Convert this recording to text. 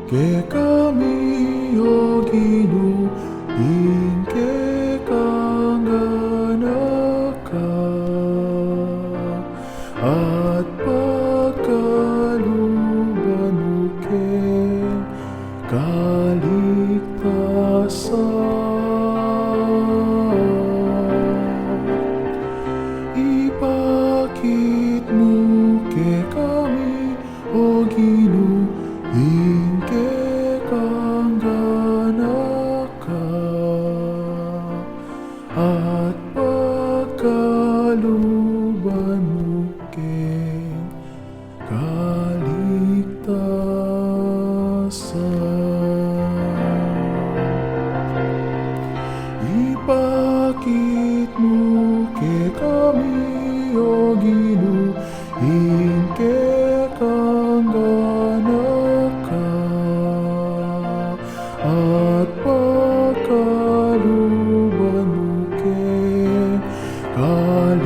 Ke kami o Ginoo ingke kangganak ka at pagkaluban mo ken kaligtasan. Ipakit mo ke kami o Ginoo ingke kangganak ka at pagkaluban mo ken kaligtasan. Ipakit mo ke kami o Ginoo ingke kangganak ka at pagkaluban mo ken kaligtasan.